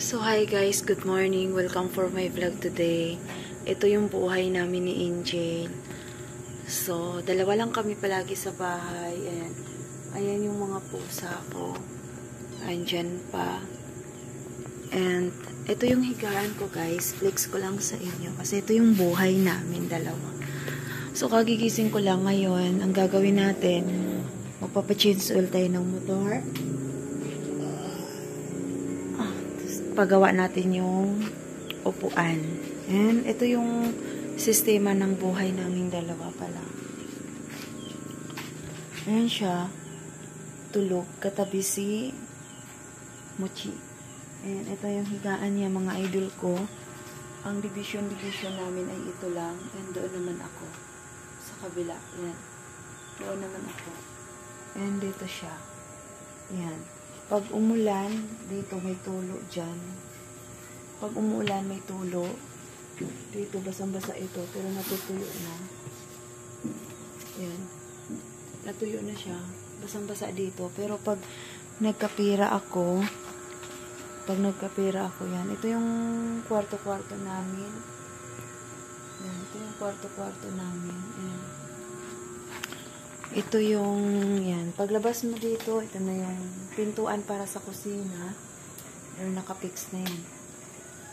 So hi guys, good morning. Welcome for my vlog today. Ito yung buhay namin ni Angel. So, dalawa lang kami palagi sa bahay. And, ayan yung mga pusa ko. Andyan pa. And, ito yung higaan ko guys. Flex ko lang sa inyo. Kasi ito yung buhay namin dalawa. So, kagigising ko lang ngayon. Ang gagawin natin, magpapachange oil tayo ng motor. Pagawa natin yung upuan. And ito yung sistema ng buhay naming dalawa pala. Ayan siya. Tulog. Katabi si Mochi. And ito yung higaan niya, mga idol ko. Ang division namin ay ito lang. And doon naman ako. Sa kabila. Ayan. Doon naman ako. And dito siya. Ayan. Pag umulan, dito may tulo dyan. Pag umulan, may tulo. Dito, basang-basa ito. Pero natutuyo na. Yan. Natuyo na siya. Basang-basa dito. Pero pag nagkapira ako, yan. Ito yung kwarto-kwarto namin. Yan. Ito yung kwarto-kwarto namin. Yan. Ito yung, yan. Paglabas mo dito, ito na yung pintuan para sa kusina. Pero nakapix na yan.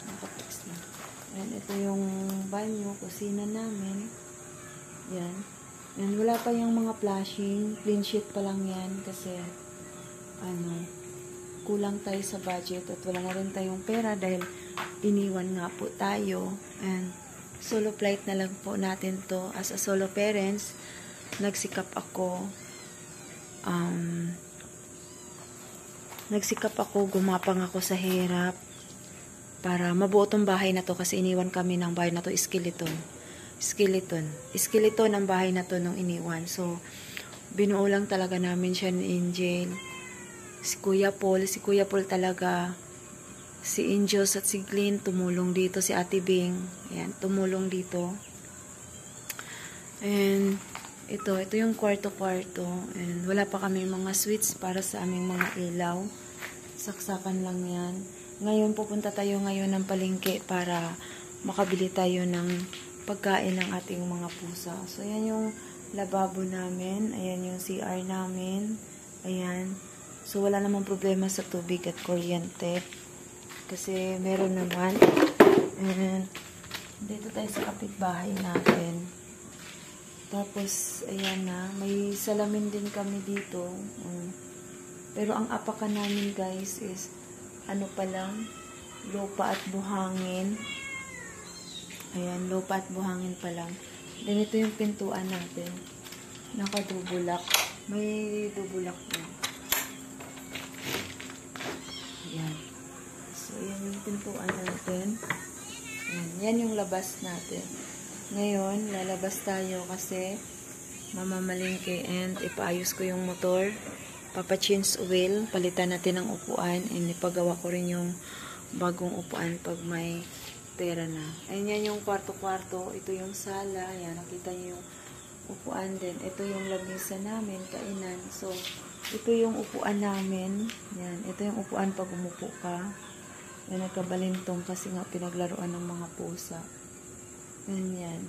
Nakapix na. And ito yung banyo, kusina namin. Yan. And wala pa yung mga flashing. Clean sheet pa lang yan. Kasi, kulang tayo sa budget. At wala na rin tayong pera dahil iniwan nga po tayo. And solo flight na lang po natin to. As a solo parents, nagsikap ako, gumapang ako sa hirap para mabuo tong bahay na to kasi iniwan kami ng bahay na to, skeleton ang bahay na to nung iniwan. So, binuo lang talaga namin siya ni Angel, si Kuya Paul talaga, si Angels at si Glenn tumulong dito, si Ate Bing, ayan, tumulong dito. And ito yung kwarto-kwarto. And wala pa kami mga switch para sa aming mga ilaw. Saksakan lang yan. Ngayon, pupunta tayo ngayon ng palengke para makabili tayo ng pagkain ng ating mga pusa. So, ayan yung lababo namin. Ayan yung CR namin. Ayan. So, wala namang problema sa tubig at kuryente. Kasi meron naman. And dito tayo sa kapitbahay natin. Tapos, ayan na. May salamin din kami dito. Pero ang apakan namin, guys, is pa lang, lupa at buhangin. Ayan, lupa at buhangin pa lang. Then, ito yung pintuan natin. Nakadubulak. May dubulak na. Ayan. So, ayan yung pintuan natin. Ayan, yan yung labas natin. Ngayon, lalabas tayo kasi mamamalingke and ipaayos ko yung motor. Papa-change oil, palitan natin ng upuan and ipagawa ko rin yung bagong upuan pag may pera na. Ayan yan yung kwarto-kwarto. Ito yung sala. Ayan, nakita nyo yung upuan din. Ito yung lamesa namin, kainan. So, ito yung upuan namin. Ayan, ito yung upuan pag umupo ka. Ayan, nagkabalintong kasi nga pinaglaruan ng mga pusa. Ganyan.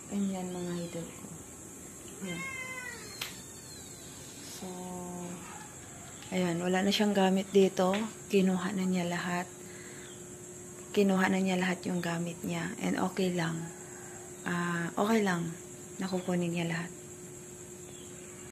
Ganyan mga idol ko. Ayan. So, ayan. Wala na siyang gamit dito. Kinuha na niya lahat. Yung gamit niya. And okay lang. Okay lang. Nakukunin niya lahat.